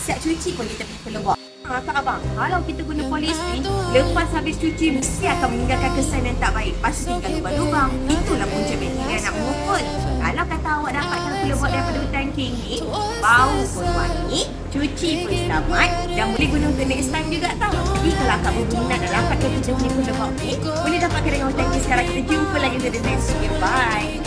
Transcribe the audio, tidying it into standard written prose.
siap cuci pun kita pergi lembab. Kak abang, kalau kita guna polyester, lepas habis cuci mesti akan meninggalkan kesan yang tak baik. Lepas tu tinggal lubang-lubang. Itulah punca bakteria nak mengumpul. Kalau kata awak dapatkan pelembab daripada Hutan King ni, bau pun wangi, cuci pun selamat dan boleh guna untuk next time juga tau. Jadi kalau akak berminat nak dapatkan pelembab ni, boleh dapatkan dengan Hutan King sekarang. Kita jumpa lagi untuk the next video. Bye.